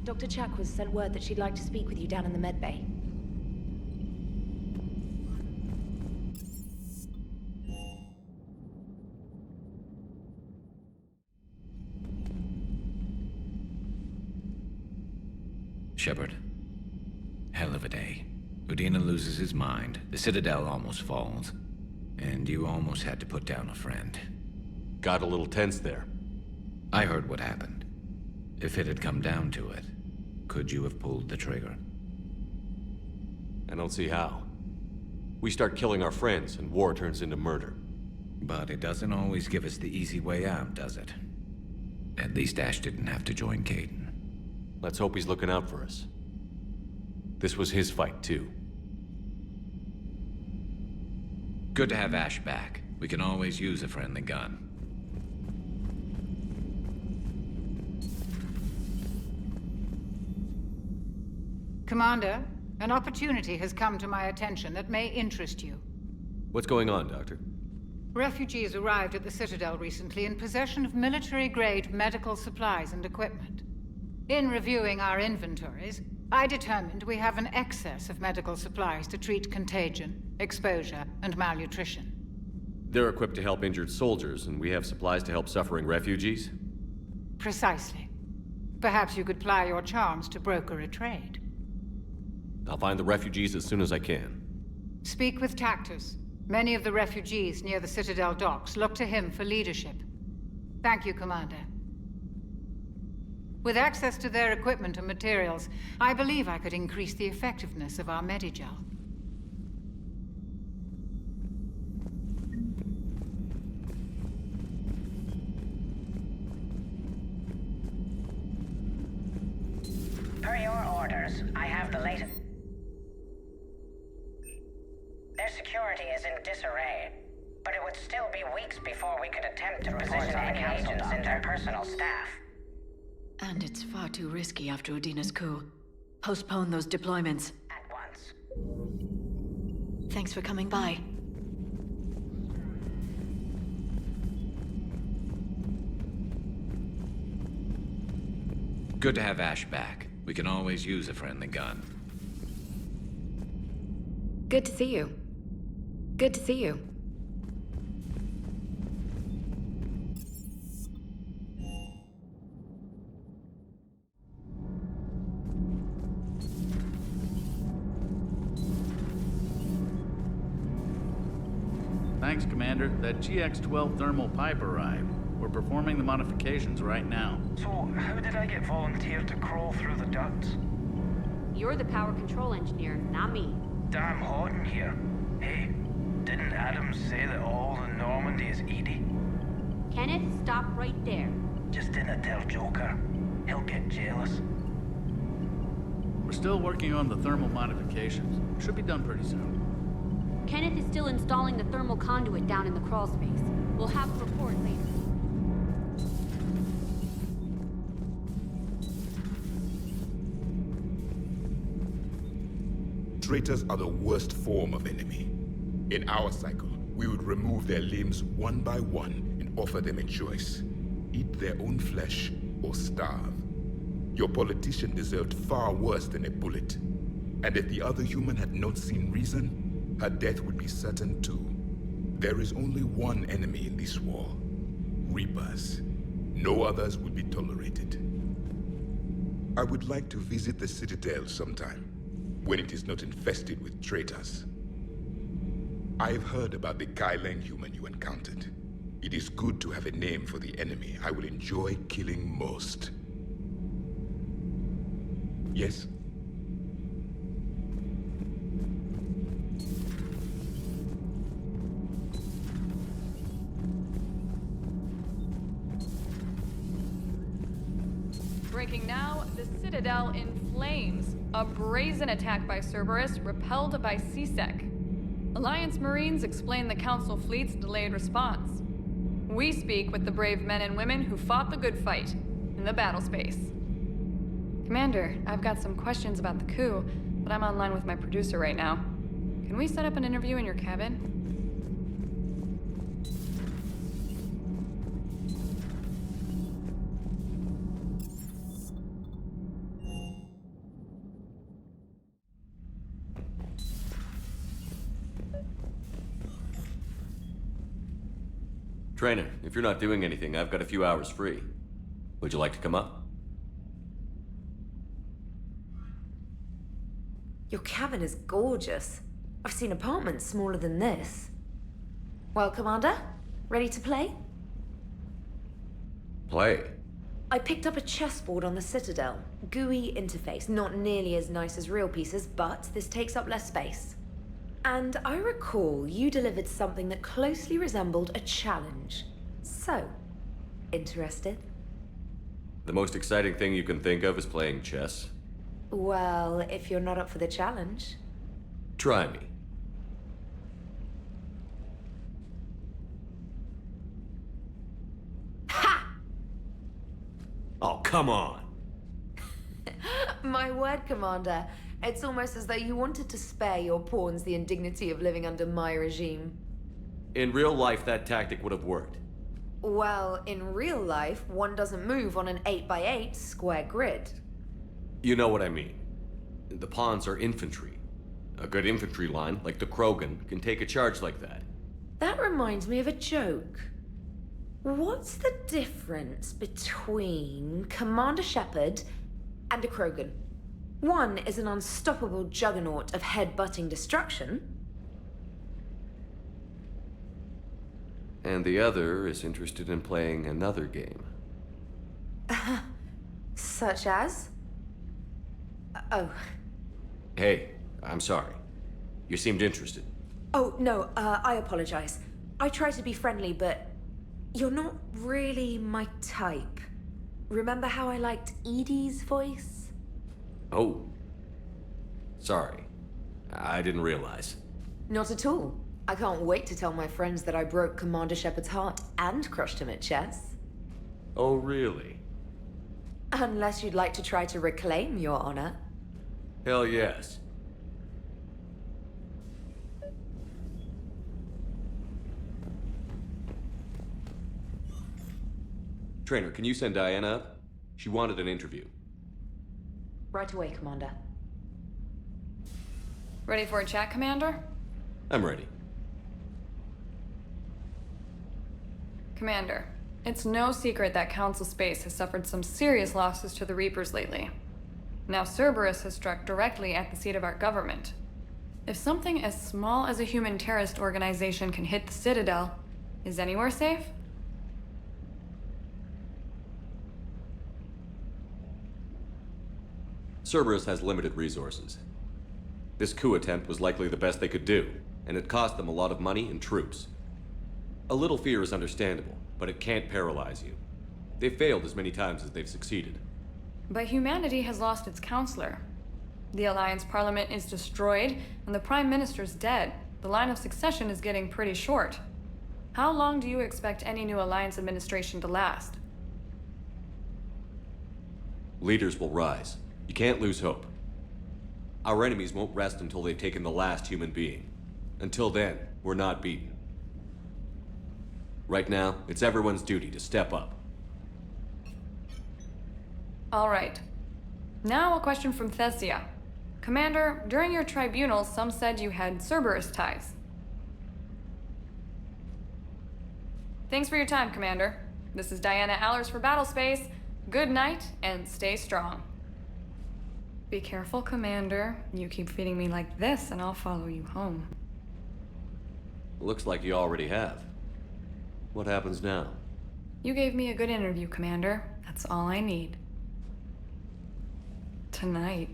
Dr. Chakwas sent word that she'd like to speak with you down in the medbay. Shepard. Hell of a day. Udina loses his mind, the Citadel almost falls, and you almost had to put down a friend. Got a little tense there. I heard what happened. If it had come down to it, could you have pulled the trigger? I don't see how. We start killing our friends, and war turns into murder. But it doesn't always give us the easy way out, does it? At least Ash didn't have to join Caden. Let's hope he's looking out for us. This was his fight, too. Good to have Ash back. We can always use a friendly gun. Commander, an opportunity has come to my attention that may interest you. What's going on, Doctor? Refugees arrived at the Citadel recently in possession of military-grade medical supplies and equipment. In reviewing our inventories, I determined we have an excess of medical supplies to treat contagion, exposure, and malnutrition. They're equipped to help injured soldiers, and we have supplies to help suffering refugees? Precisely. Perhaps you could ply your charms to broker a trade. I'll find the refugees as soon as I can. Speak with Tactus. Many of the refugees near the Citadel docks look to him for leadership. Thank you, Commander. With access to their equipment and materials, I believe I could increase the effectiveness of our Medigel. Per your orders, I have the latest. Their security is in disarray, but it would still be weeks before we could attempt to position any agents in their personal staff. And it's far too risky after Udina's coup. Postpone those deployments. At once. Thanks for coming by. Good to have Ash back. We can always use a friendly gun. Good to see you. Good to see you. Thanks, Commander. That GX-12 thermal pipe arrived. We're performing the modifications right now. So, how did I get volunteered to crawl through the ducts? You're the power control engineer, not me. Damn hot in here. Hey, didn't Adams say that all in Normandy is Edie? Kenneth, stop right there. Just didn't tell Joker. He'll get jealous. We're still working on the thermal modifications. Should be done pretty soon. Kenneth is still installing the thermal conduit down in the crawl space. We'll have a report later. Traitors are the worst form of enemy. In our cycle, we would remove their limbs one by one and offer them a choice. Eat their own flesh or starve. Your politician deserved far worse than a bullet. And if the other human had not seen reason, her death would be certain too. There is only one enemy in this war. Reapers. No others would be tolerated. I would like to visit the Citadel sometime, when it is not infested with traitors. I've heard about the Kaileng human you encountered. It is good to have a name for the enemy I will enjoy killing most. Yes? Breaking now, the Citadel in flames. A brazen attack by Cerberus, repelled by C-Sec. Alliance Marines explain the Council fleet's delayed response. We speak with the brave men and women who fought the good fight in the battle space. Commander, I've got some questions about the coup, but I'm online with my producer right now. Can we set up an interview in your cabin? Trainer, if you're not doing anything, I've got a few hours free. Would you like to come up? Your cabin is gorgeous. I've seen apartments smaller than this. Well, Commander, ready to play? Play. I picked up a chessboard on the Citadel. GUI interface, not nearly as nice as real pieces, but this takes up less space. And I recall you delivered something that closely resembled a challenge. So, interested? The most exciting thing you can think of is playing chess. Well, if you're not up for the challenge. Try me. Ha! Oh, come on! My word, Commander. It's almost as though you wanted to spare your pawns the indignity of living under my regime. In real life, that tactic would have worked. Well, in real life, one doesn't move on an 8x8 square grid. You know what I mean. The pawns are infantry. A good infantry line, like the Krogan, can take a charge like that. That reminds me of a joke. What's the difference between Commander Shepard and a Krogan? One is an unstoppable juggernaut of head-butting destruction. And the other is interested in playing another game. Such as? Oh. Hey, I'm sorry. You seemed interested. Oh, no, I apologize. I try to be friendly, but you're not really my type. Remember how I liked Edie's voice? Oh. Sorry. I didn't realize. Not at all. I can't wait to tell my friends that I broke Commander Shepard's heart and crushed him at chess. Oh, really? Unless you'd like to try to reclaim your honor. Hell yes. Trainer, can you send Diana up? She wanted an interview. Right away, Commander. Ready for a chat, Commander? I'm ready. Commander, it's no secret that Council Space has suffered some serious losses to the Reapers lately. Now Cerberus has struck directly at the seat of our government. If something as small as a human terrorist organization can hit the Citadel, is anywhere safe? Cerberus has limited resources. This coup attempt was likely the best they could do, and it cost them a lot of money and troops. A little fear is understandable, but it can't paralyze you. They've failed as many times as they've succeeded. But humanity has lost its counselor. The Alliance Parliament is destroyed, and the Prime Minister's dead. The line of succession is getting pretty short. How long do you expect any new Alliance administration to last? Leaders will rise. You can't lose hope. Our enemies won't rest until they've taken the last human being. Until then, we're not beaten. Right now, it's everyone's duty to step up. All right. Now a question from Thesia. Commander, during your tribunal, some said you had Cerberus ties. Thanks for your time, Commander. This is Diana Allers for Battlespace. Good night, and stay strong. Be careful, Commander. You keep feeding me like this, and I'll follow you home. Looks like you already have. What happens now? You gave me a good interview, Commander. That's all I need. Tonight.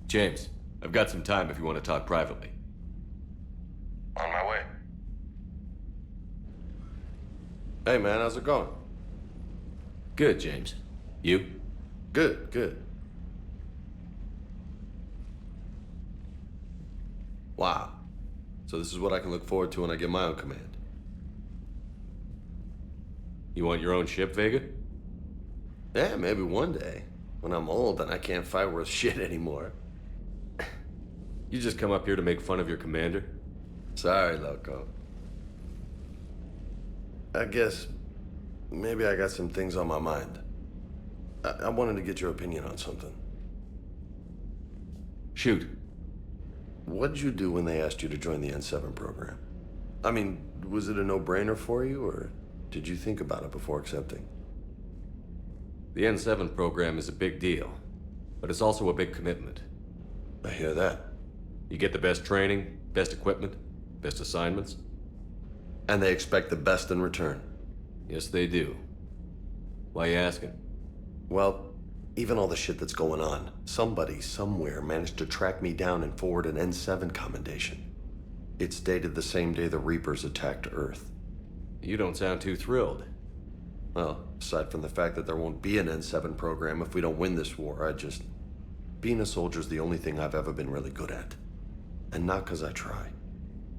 James, I've got some time if you want to talk privately. On my way. Hey man, how's it going? Good, James. You? Good, good. Wow. So this is what I can look forward to when I get my own command. You want your own ship, Vega? Yeah, maybe one day. When I'm old and I can't fight worth shit anymore. You just come up here to make fun of your commander? Sorry, Loco. I guess maybe I got some things on my mind. I wanted to get your opinion on something. Shoot. What did you do when they asked you to join the N7 program? I mean, was it a no-brainer for you, or did you think about it before accepting? The N7 program is a big deal, but it's also a big commitment. I hear that. You get the best training, best equipment, best assignments. And they expect the best in return. Yes, they do. Why you asking? Well, even all the shit that's going on, somebody somewhere managed to track me down and forward an N7 commendation. It's dated the same day the Reapers attacked Earth. You don't sound too thrilled. Well, aside from the fact that there won't be an N7 program if we don't win this war, being a soldier's the only thing I've ever been really good at. And not 'cause I try.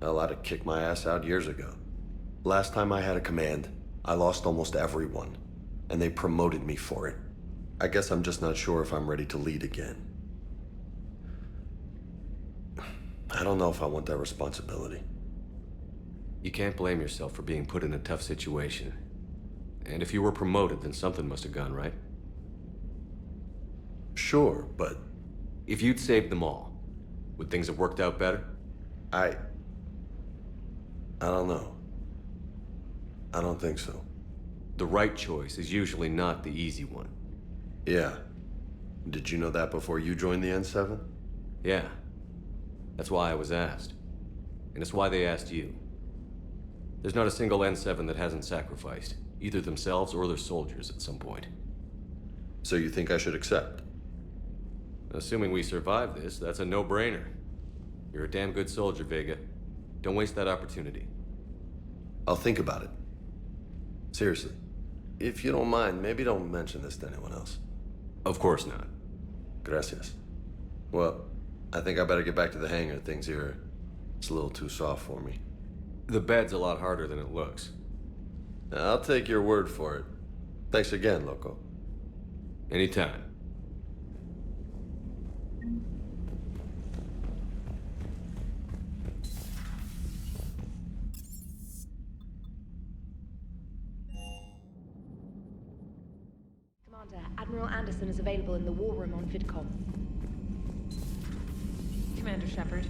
Hell, I'd have kicked my ass out years ago. Last time I had a command, I lost almost everyone, and they promoted me for it. I guess I'm just not sure if I'm ready to lead again. I don't know if I want that responsibility. You can't blame yourself for being put in a tough situation. And if you were promoted, then something must have gone right. Sure, but... If you'd saved them all, would things have worked out better? I don't know. I don't think so. The right choice is usually not the easy one. Yeah. Did you know that before you joined the N7? Yeah. That's why I was asked. And it's why they asked you. There's not a single N7 that hasn't sacrificed, either themselves or their soldiers at some point. So you think I should accept? Assuming we survive this, that's a no-brainer. You're a damn good soldier, Vega. Don't waste that opportunity. I'll think about it. Seriously. If you don't mind, maybe don't mention this to anyone else. Of course not. Gracias. Well, I think I better get back to the hangar. Things here, it's a little too soft for me. The bed's a lot harder than it looks. I'll take your word for it. Thanks again, Loco. Anytime. Commander, Admiral Anderson is available in the war room on VidCom. Commander Shepard.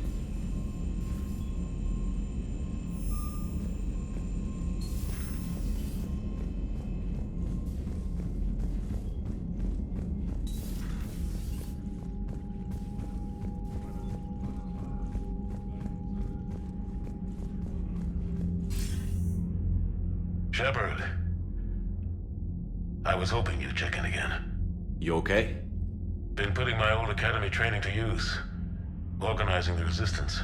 Shepard. I was hoping you'd check in again. You okay? Been putting my old academy training to use. Organizing the resistance.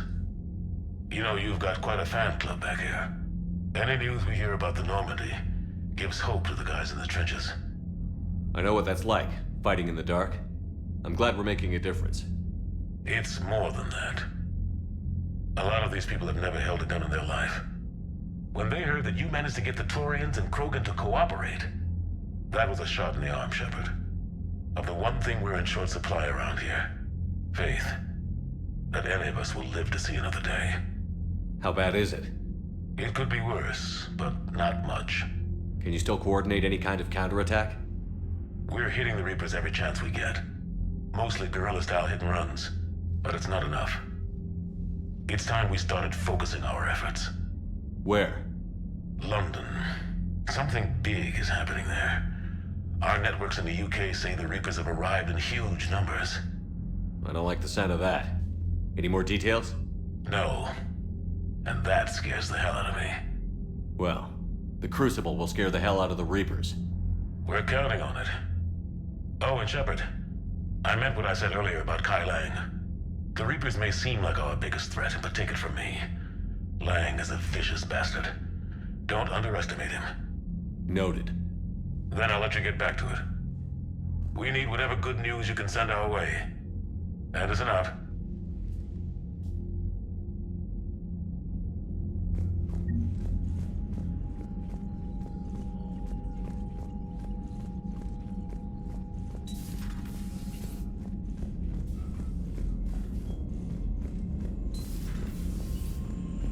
You know, you've got quite a fan club back here. Any news we hear about the Normandy gives hope to the guys in the trenches. I know what that's like, fighting in the dark. I'm glad we're making a difference. It's more than that. A lot of these people have never held a gun in their life. When they heard that you managed to get the Turians and Krogan to cooperate, that was a shot in the arm, Shepard. Of the one thing we're in short supply around here. Faith. That any of us will live to see another day. How bad is it? It could be worse, but not much. Can you still coordinate any kind of counterattack? We're hitting the Reapers every chance we get. Mostly guerrilla-style hit-and-runs, but it's not enough. It's time we started focusing our efforts. Where? London. Something big is happening there. Our networks in the UK say the Reapers have arrived in huge numbers. I don't like the sound of that. Any more details? No. And that scares the hell out of me. Well, the Crucible will scare the hell out of the Reapers. We're counting on it. Oh, and Shepard, I meant what I said earlier about Kai Lang. The Reapers may seem like our biggest threat, but take it from me. Lang is a vicious bastard. Don't underestimate him. Noted. Then I'll let you get back to it. We need whatever good news you can send our way. Anderson out.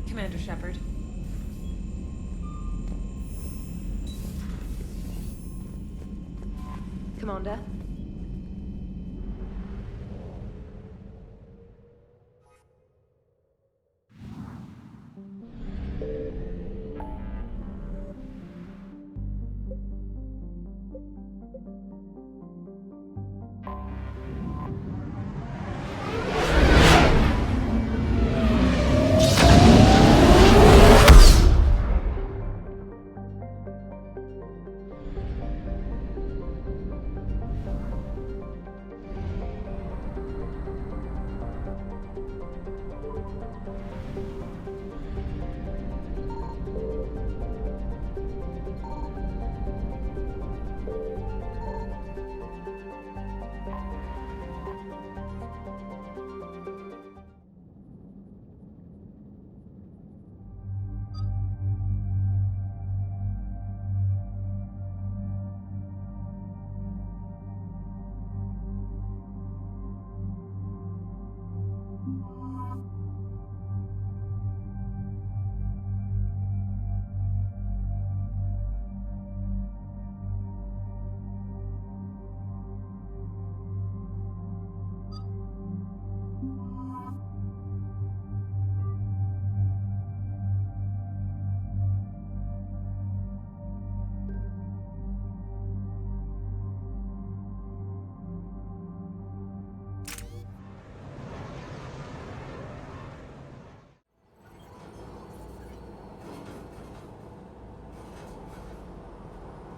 Commander Shepard. Commander.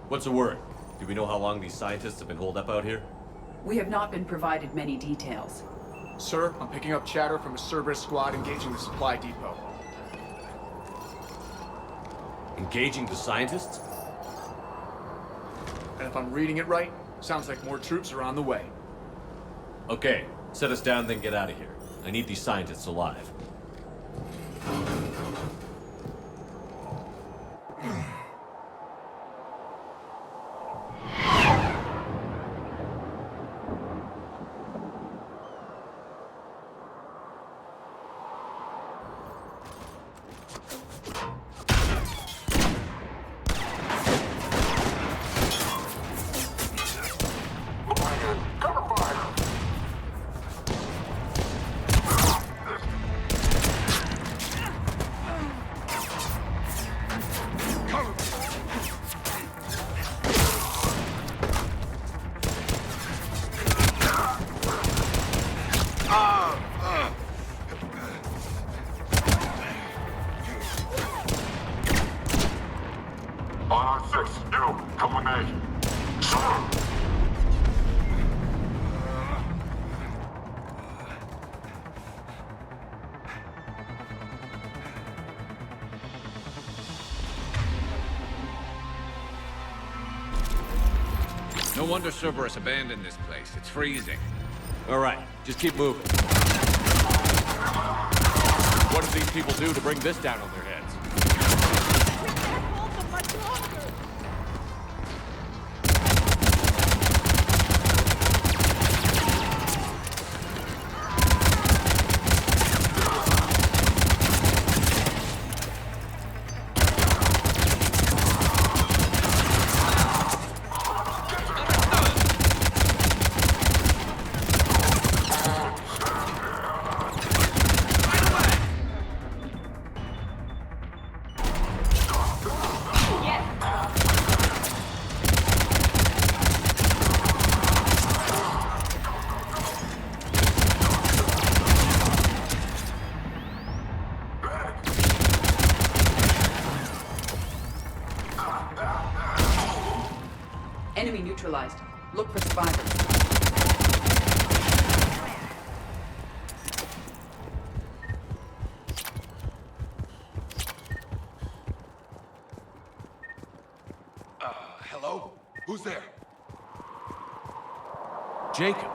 What's the word? Do we know how long these scientists have been holed up out here? We have not been provided many details. Sir, I'm picking up chatter from a Cerberus squad engaging the supply depot. Engaging the scientists? And if I'm reading it right, sounds like more troops are on the way. Okay, set us down, then get out of here. I need these scientists alive. No wonder Cerberus abandoned this place. It's freezing. All right, just keep moving. What did these people do to bring this down on their heads? We can't hold them much longer! Enemy neutralized. Look for survivors. Hello? Who's there? Jacob.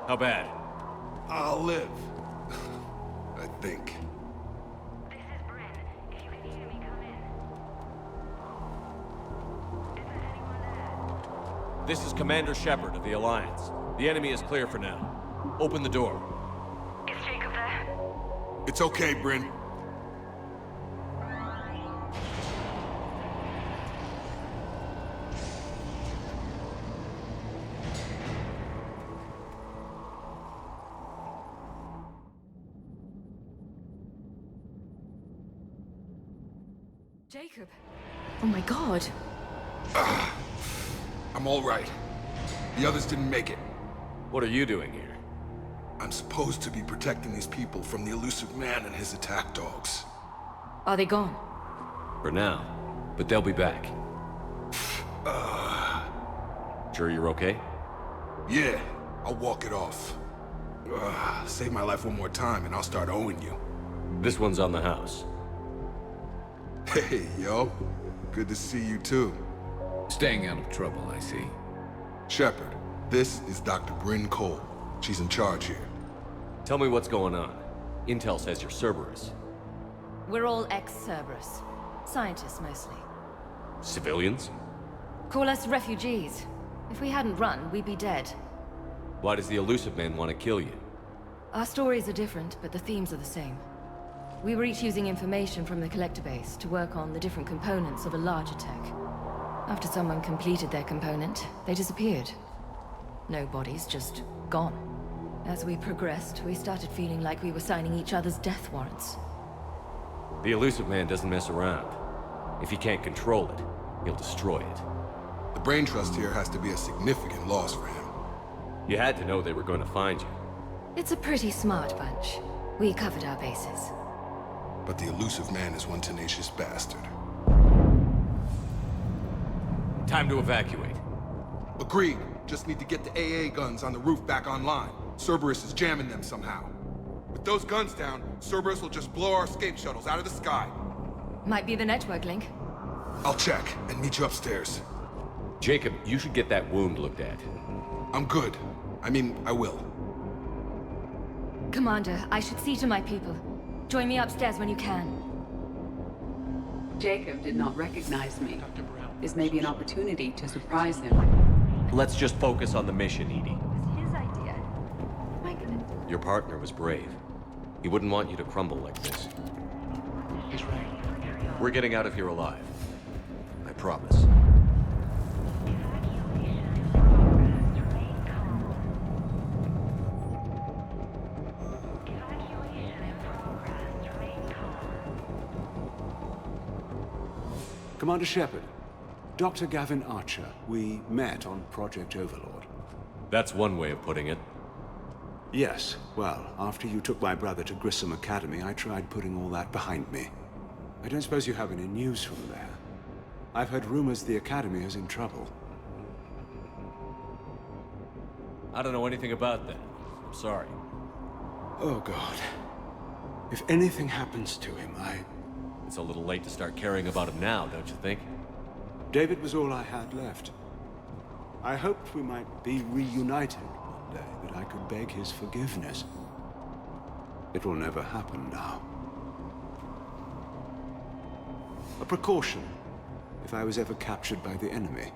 How bad? I'll live. I think. This is Bryn. If you can hear me, come in. Is there anyone there? This is Commander Shepard of the Alliance. The enemy is clear for now. Open the door. Is Jacob there? It's okay, Bryn. Jacob! Oh my god. I'm all right. The others didn't make it. What are you doing here? I'm supposed to be protecting these people from the elusive man and his attack dogs. Are they gone? For now. But they'll be back. Sure you're okay? Yeah, I'll walk it off. Save my life one more time and I'll start owing you. This one's on the house. Hey, yo. Good to see you too. Staying out of trouble, I see. Shepard, this is Dr. Bryn Cole. She's in charge here. Tell me what's going on. Intel says you're Cerberus. We're all ex-Cerberus. Scientists, mostly. Civilians? Call us refugees. If we hadn't run, we'd be dead. Why does the elusive man want to kill you? Our stories are different, but the themes are the same. We were each using information from the collector base to work on the different components of a larger tech. After someone completed their component, they disappeared. No bodies, just gone. As we progressed, we started feeling like we were signing each other's death warrants. The elusive man doesn't mess around. If he can't control it, he'll destroy it. The brain trust here has to be a significant loss for him. You had to know they were going to find you. It's a pretty smart bunch. We covered our bases. But the elusive man is one tenacious bastard. Time to evacuate. Agreed. Just need to get the AA guns on the roof back online. Cerberus is jamming them somehow. With those guns down, Cerberus will just blow our escape shuttles out of the sky. Might be the network link. I'll check and meet you upstairs. Jacob, you should get that wound looked at. I'm good. I mean, I will. Commander, I should see to my people. Join me upstairs when you can. Jacob did not recognize me. This may be an opportunity to surprise him. Let's just focus on the mission, Edie. His idea. My goodness. Your partner was brave. He wouldn't want you to crumble like this. He's right. We're getting out of here alive. I promise. Commander Shepard, Dr. Gavin Archer, we met on Project Overlord. That's one way of putting it. Yes, well, after you took my brother to Grissom Academy, I tried putting all that behind me. I don't suppose you have any news from there. I've heard rumors the Academy is in trouble. I don't know anything about that. I'm sorry. Oh, God. If anything happens to him, It's a little late to start caring about him now, don't you think? David was all I had left. I hoped we might be reunited one day, that I could beg his forgiveness. It will never happen now. A precaution, if I was ever captured by the enemy,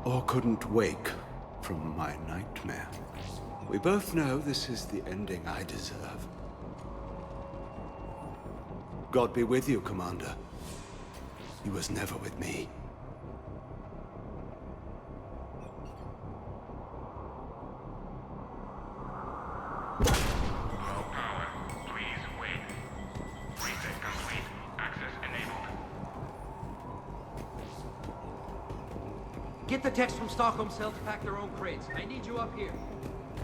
or couldn't wake from my nightmare. We both know this is the ending I deserve. God be with you, Commander. He was never with me. Get the text from Stockholm Cell to pack their own crates. I need you up here.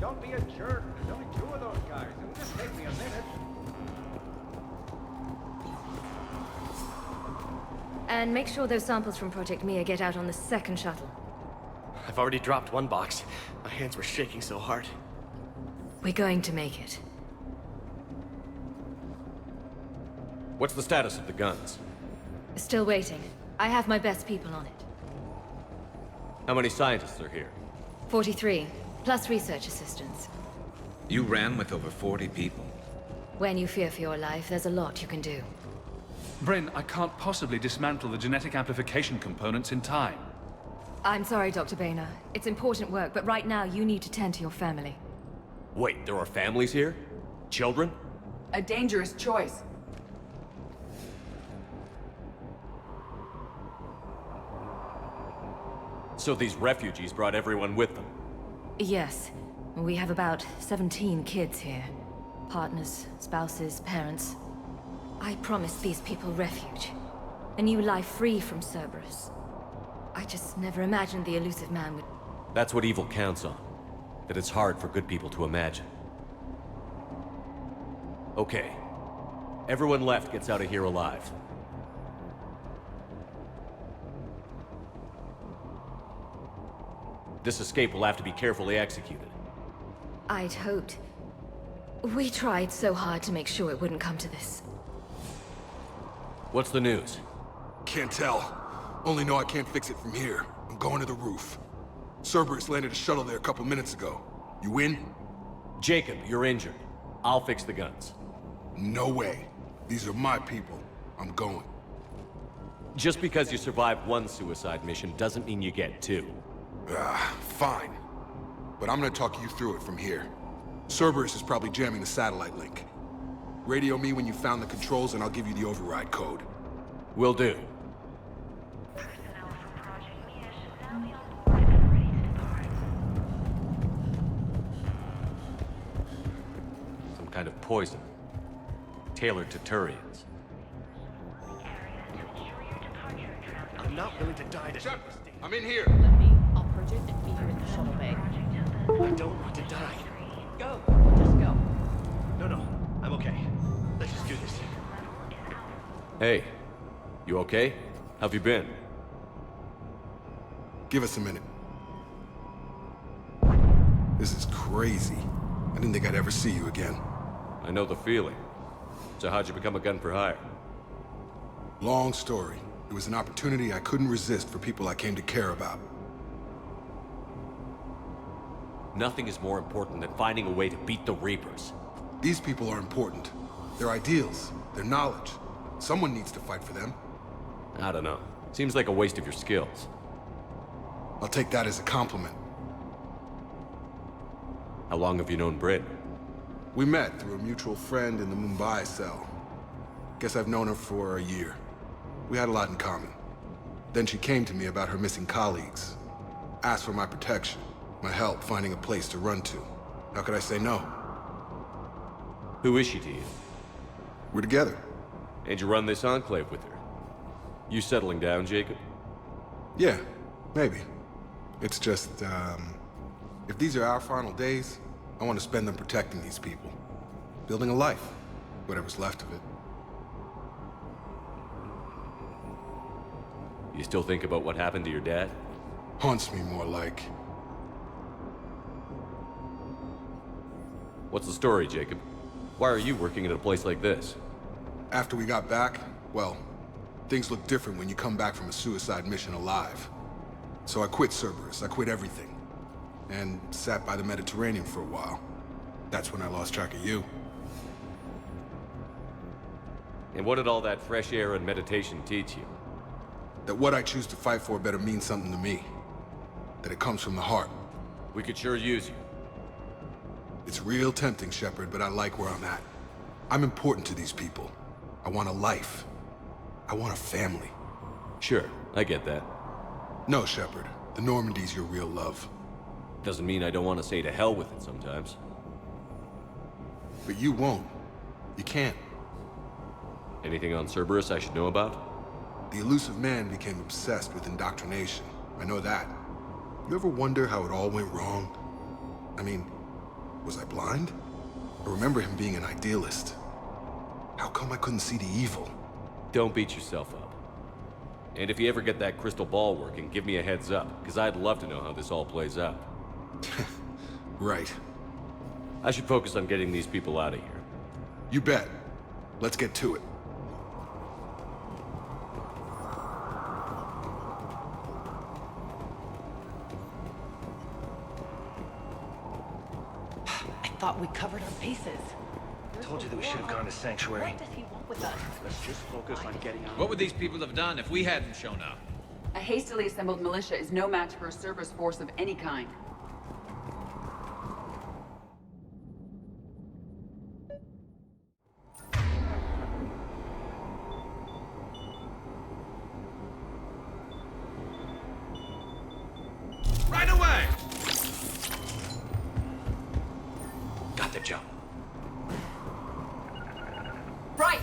Don't be a jerk. There's only 2 of those guys. It'll just take me a minute. And make sure those samples from Project Mia get out on the second shuttle. I've already dropped one box. My hands were shaking so hard. We're going to make it. What's the status of the guns? Still waiting. I have my best people on it. How many scientists are here? 43, plus research assistants. You ran with over 40 people. When you fear for your life, there's a lot you can do. Bryn, I can't possibly dismantle the genetic amplification components in time. I'm sorry, Dr. Boehner. It's important work, but right now you need to tend to your family. Wait, there are families here? Children? A dangerous choice. So these refugees brought everyone with them? Yes. We have about 17 kids here. Partners, spouses, parents. I promised these people refuge. A new life free from Cerberus. I just never imagined the elusive man would... That's what evil counts on. That it's hard for good people to imagine. Okay. Everyone left gets out of here alive. This escape will have to be carefully executed. I'd hoped. We tried so hard to make sure it wouldn't come to this. What's the news? Can't tell. Only know I can't fix it from here. I'm going to the roof. Cerberus landed a shuttle there a couple minutes ago. You in? Jacob, you're injured. I'll fix the guns. No way. These are my people. I'm going. Just because you survived one suicide mission doesn't mean you get two. Fine. But I'm gonna talk you through it from here. Cerberus is probably jamming the satellite link. Radio me when you found the controls and I'll give you the override code. Will do. Some kind of poison. Tailored to Turians. I'm not willing to die to... Shepard, I'm in here. Let me. I'll purge it and meet you in the shuttle bay. I don't want to die. Go. Just go. No. I'm okay. Let's just do this. Hey, you okay? How've you been? Give us a minute. This is crazy. I didn't think I'd ever see you again. I know the feeling. So how'd you become a gun for hire? Long story. It was an opportunity I couldn't resist for people I came to care about. Nothing is more important than finding a way to beat the Reapers. These people are important. Their ideals, their knowledge. Someone needs to fight for them. I don't know. Seems like a waste of your skills. I'll take that as a compliment. How long have you known Britt? We met through a mutual friend in the Mumbai cell. Guess I've known her for a year. We had a lot in common. Then she came to me about her missing colleagues. Asked for my protection, my help finding a place to run to. How could I say no? Who is she to you? We're together. And you run this enclave with her? You settling down, Jacob? Yeah, maybe. It's just, if these are our final days, I want to spend them protecting these people. Building a life, whatever's left of it. You still think about what happened to your dad? Haunts me more like. What's the story, Jacob? Why are you working at a place like this? After we got back, well, things look different when you come back from a suicide mission alive. So I quit Cerberus, I quit everything. And sat by the Mediterranean for a while. That's when I lost track of you. And what did all that fresh air and meditation teach you? That what I choose to fight for better mean something to me. That it comes from the heart. We could sure use you. It's real tempting, Shepard, but I like where I'm at. I'm important to these people. I want a life. I want a family. Sure, I get that. No, Shepard. The Normandy's your real love. Doesn't mean I don't want to say to hell with it sometimes. But you won't. You can't. Anything on Cerberus I should know about? The elusive man became obsessed with indoctrination. I know that. You ever wonder how it all went wrong? I mean, was I blind? I remember him being an idealist. How come I couldn't see the evil? Don't beat yourself up. And if you ever get that crystal ball working, give me a heads up, because I'd love to know how this all plays out. Right. I should focus on getting these people out of here. You bet. Let's get to it. I thought we covered our bases. Told you that we should have gone to Sanctuary. What does he want with us? Let's just focus on getting out. What would these people have done if we hadn't shown up? A hastily assembled militia is no match for a Cerberus force of any kind. Right away! Got the jump. Right!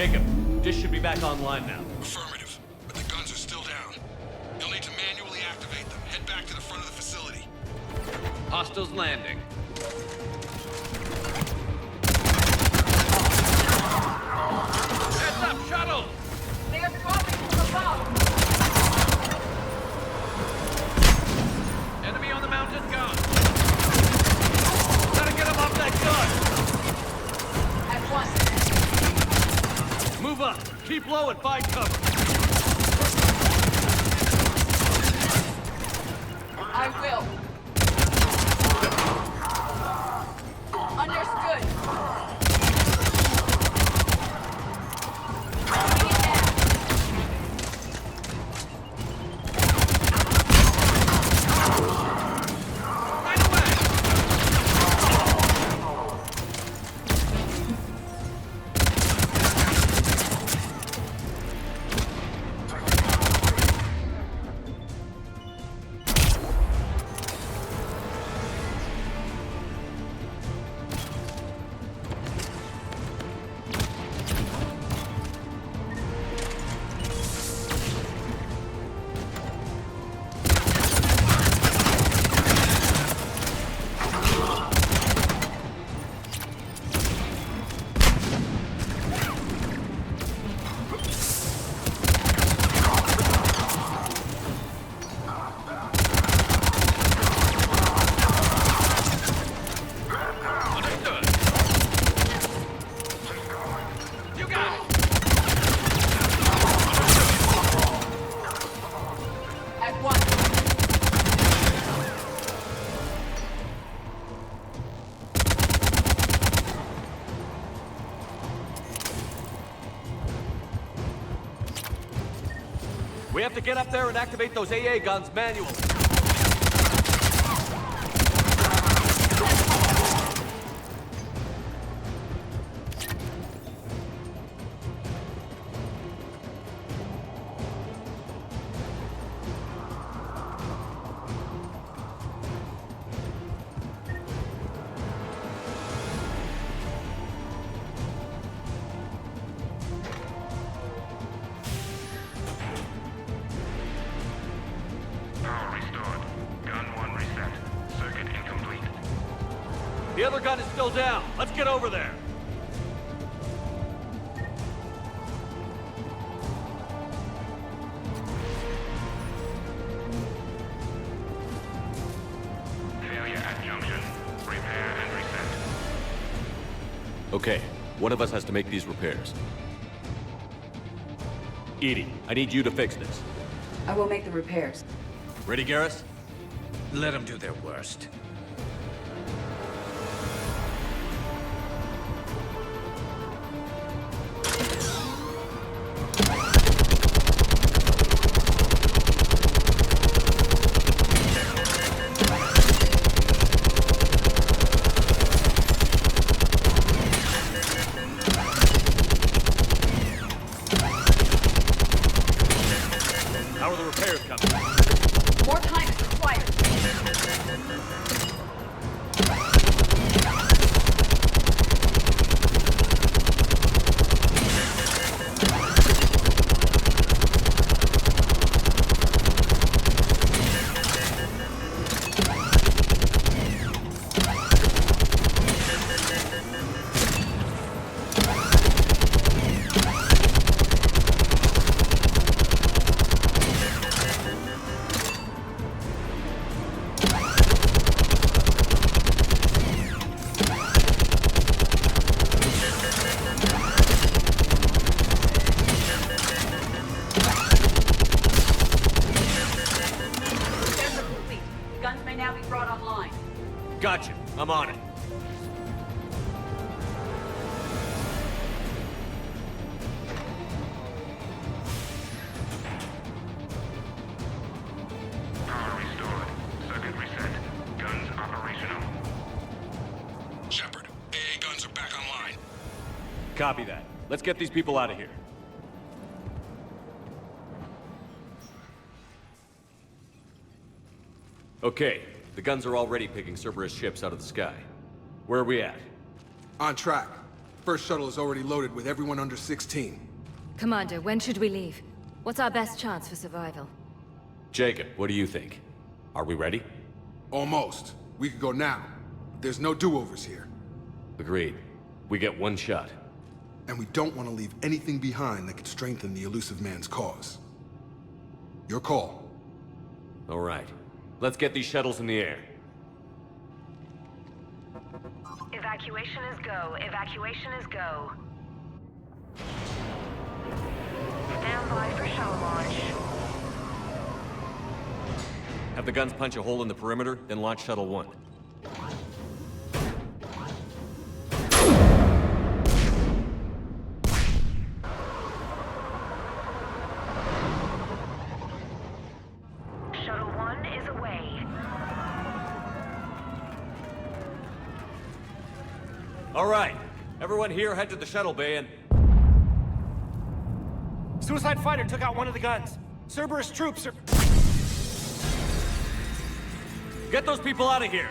Jacob, dish should be back online now. Affirmative, but the guns are still down. You'll need to manually activate them. Head back to the front of the facility. Hostiles landing. Heads up, shuttle! They are dropping from above! Enemy on the mounted gun! Gotta get him off that gun! At once. Move up. Keep low and find cover. I will. Understood. We have to get up there and activate those AA guns manually. The other gun is still down. Let's get over there. Failure at junction. Repair and reset. Okay, one of us has to make these repairs. Edie, I need you to fix this. I will make the repairs. Ready, Garrus? Let them do their worst. How are the repairs coming? More time is required. Repairs are complete. Guns may now be brought online. Gotcha. I'm on it. Power restored. Circuit reset. Guns operational. Shepard, AA guns are back online. Copy that. Let's get these people out of here. Okay, the guns are already picking Cerberus ships out of the sky. Where are we at? On track. First shuttle is already loaded with everyone under 16. Commander, when should we leave? What's our best chance for survival? Jacob, what do you think? Are we ready? Almost. We could go now. There's no do-overs here. Agreed. We get one shot. And we don't want to leave anything behind that could strengthen the elusive man's cause. Your call. All right. Let's get these shuttles in the air. Evacuation is go. Evacuation is go. Stand by for shuttle launch. Have the guns punch a hole in the perimeter, then launch Shuttle 1. Shuttle 1 is away. All right. Everyone here head to the shuttle bay and... Suicide fighter took out one of the guns. Cerberus troops are... Get those people out of here!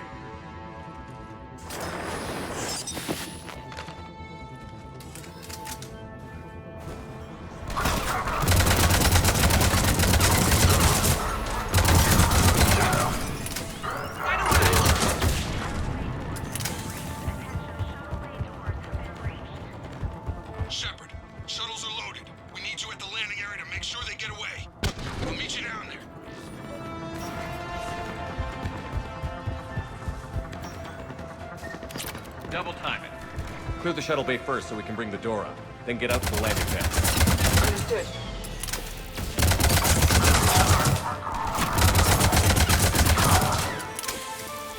Shepard, shuttles are loaded. We need you at the landing area to make sure they get away. We'll meet you down there. Double time it. Clear the shuttle bay first so we can bring the door up. Then get out to the landing pad. Understood.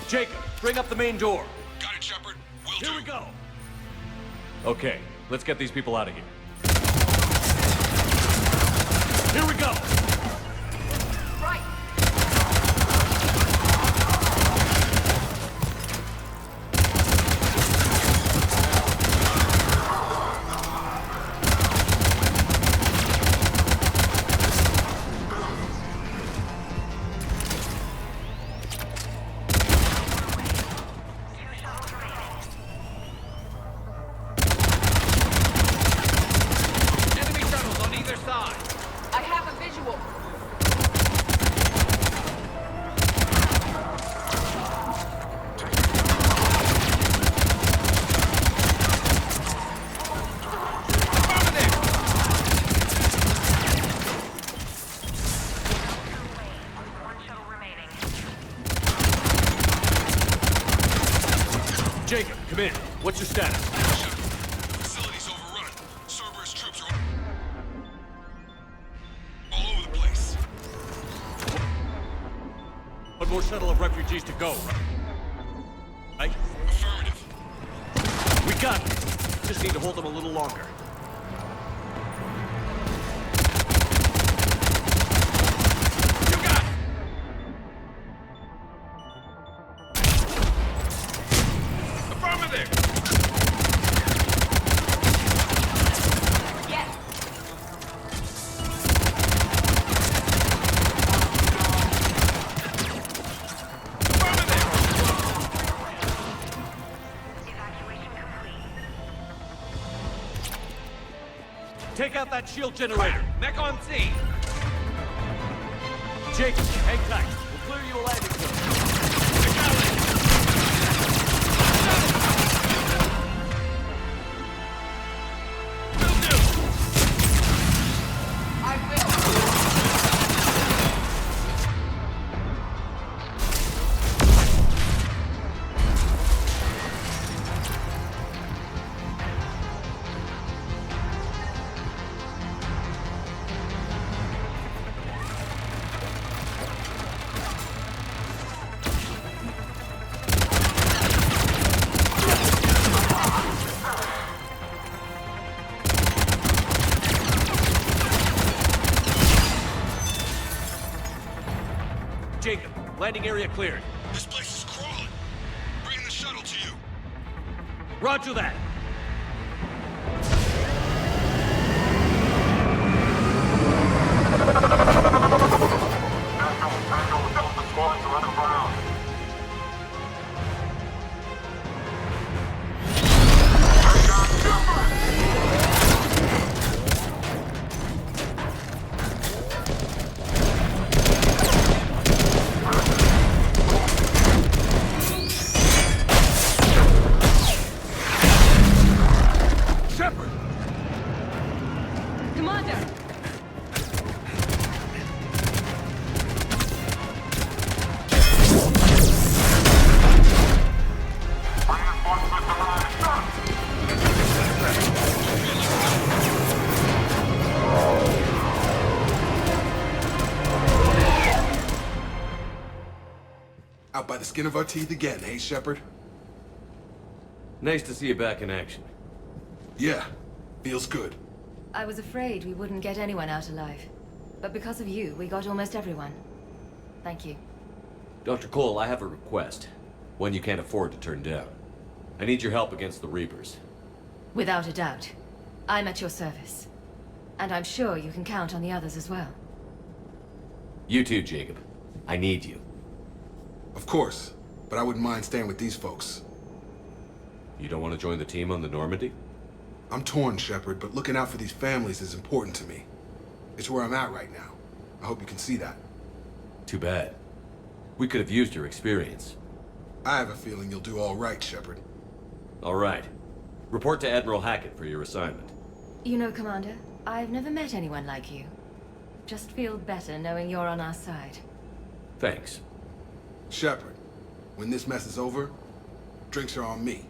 Jacob, bring up the main door. Got it, Shepard. Here we go. Okay, let's get these people out of here. Here we go. Right. Enemy shuttles on either side. I have a visual. Jacob, come in. What's your status? Facility's overrun. Cerberus troops are all over the place. One more shuttle of refugees to go. Right? Affirmative. We got it. Just need to hold them a little longer. You got it! Affirmative! Yes. Take out that shield generator. Mech on scene. Jacob, hang tight. We'll clear you a landing zone. I will. Jacob, landing area cleared. This place is crawling. Bring the shuttle to you. Roger that. Out by the skin of our teeth again, hey, Shepard? Nice to see you back in action. Yeah, feels good. I was afraid we wouldn't get anyone out alive. But because of you, we got almost everyone. Thank you. Dr. Cole, I have a request. One you can't afford to turn down. I need your help against the Reapers. Without a doubt. I'm at your service. And I'm sure you can count on the others as well. You too, Jacob. I need you. Of course, but I wouldn't mind staying with these folks. You don't want to join the team on the Normandy? I'm torn, Shepard, but looking out for these families is important to me. It's where I'm at right now. I hope you can see that. Too bad. We could have used your experience. I have a feeling you'll do all right, Shepard. All right. Report to Admiral Hackett for your assignment. You know, Commander, I've never met anyone like you. Just feel better knowing you're on our side. Thanks. Shepard, when this mess is over, drinks are on me.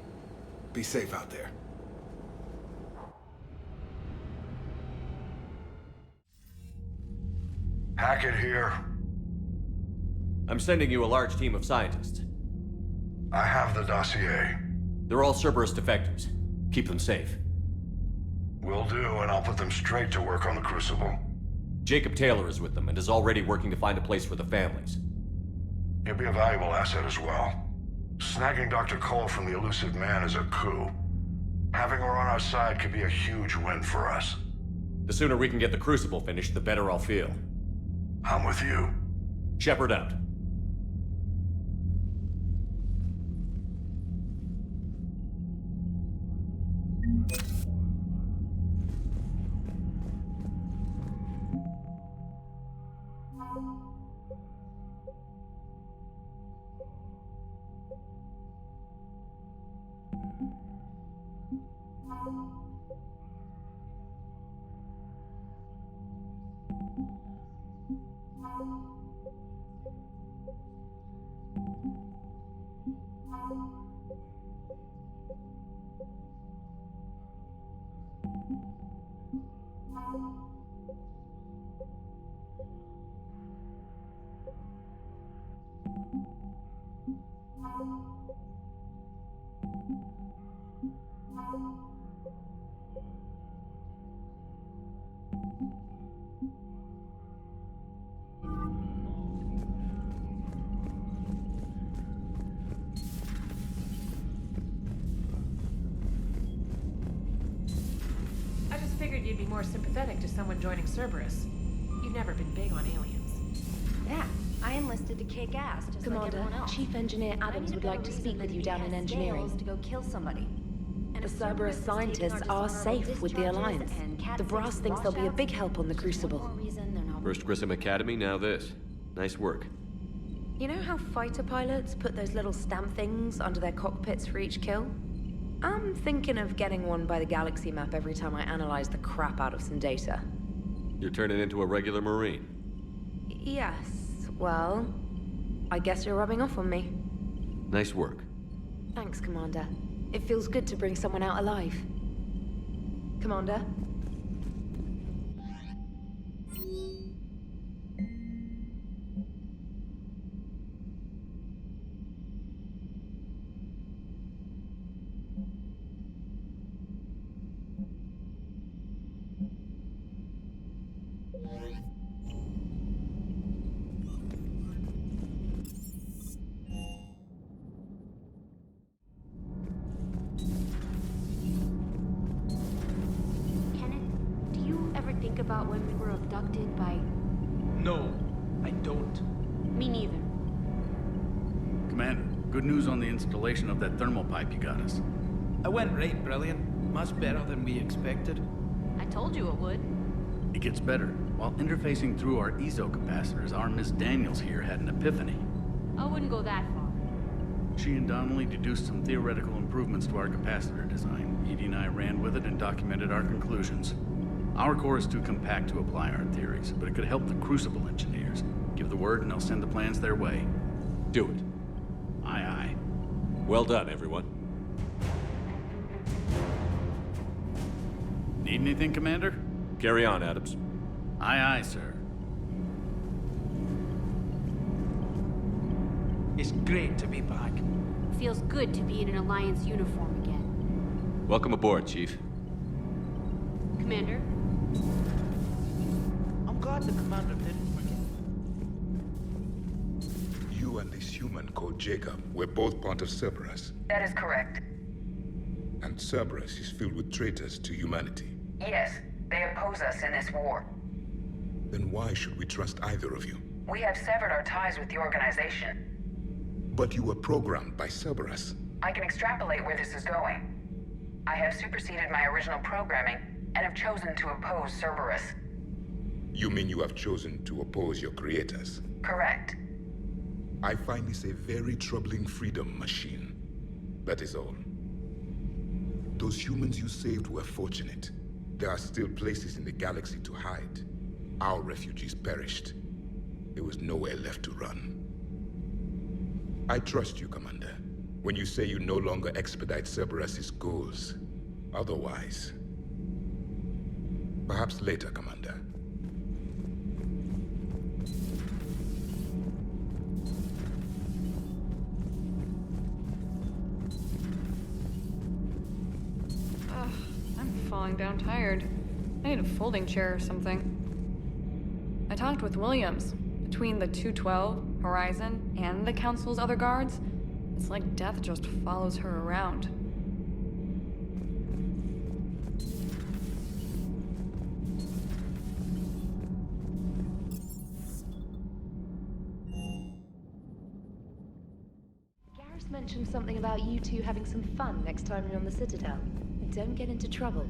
Be safe out there. Hackett here. I'm sending you a large team of scientists. I have the dossier. They're all Cerberus defectors. Keep them safe. Will do, and I'll put them straight to work on the Crucible. Jacob Taylor is with them and is already working to find a place for the families. He'll be a valuable asset as well. Snagging Dr. Cole from the elusive man is a coup. Having her on our side could be a huge win for us. The sooner we can get the Crucible finished, the better I'll feel. I'm with you. Shepard out. I just figured you'd be more sympathetic to someone joining Cerberus. You've never been big on aliens. Yeah, I enlisted to kick ass, just Commander, like everyone else. Chief Engineer Adams would like to speak with you down in engineering. To go kill somebody. And The Cerberus scientists are safe with the Alliance. The brass thinks they'll be a big help on the Crucible. First Grissom Academy, now this. Nice work. You know how fighter pilots put those little stamp things under their cockpits for each kill? I'm thinking of getting one by the galaxy map every time I analyze the crap out of some data. You're turning into a regular Marine. Yes, well, I guess you're rubbing off on me. Nice work. Thanks, Commander. It feels good to bring someone out alive. Commander? Do you ever think about when we were abducted by... No, I don't. Me neither. Commander, good news on the installation of that thermal pipe you got us. I went right brilliant. Much better than we expected. I told you it would. It gets better. While interfacing through our EZO capacitors, our Miss Daniels here had an epiphany. I wouldn't go that far. She and Donnelly deduced some theoretical improvements to our capacitor design. Edie and I ran with it and documented our conclusions. Our core is too compact to apply our theories, but it could help the Crucible engineers. Give the word and I'll send the plans their way. Do it. Aye, aye. Well done, everyone. Need anything, Commander? Carry on, Adams. Aye, aye, sir. It's great to be back. Feels good to be in an Alliance uniform again. Welcome aboard, Chief. Commander? I'm glad the commander didn't forget. You and this human called Jacob were both part of Cerberus. That is correct. And Cerberus is filled with traitors to humanity. Yes, they oppose us in this war. Then why should we trust either of you? We have severed our ties with the organization. But you were programmed by Cerberus. I can extrapolate where this is going. I have superseded my original programming and have chosen to oppose Cerberus. You mean you have chosen to oppose your creators? Correct. I find this a very troubling freedom machine. That is all. Those humans you saved were fortunate. There are still places in the galaxy to hide. Our refugees perished. There was nowhere left to run. I trust you, Commander, when you say you no longer expedite Cerberus's goals. Otherwise... Perhaps later, Commander. I'm falling down tired. I need a folding chair or something. I talked with Williams. Between the 212, Horizon, and the Council's other guards, it's like death just follows her around. Garrus mentioned something about you two having some fun next time you're on the Citadel. Don't get into trouble.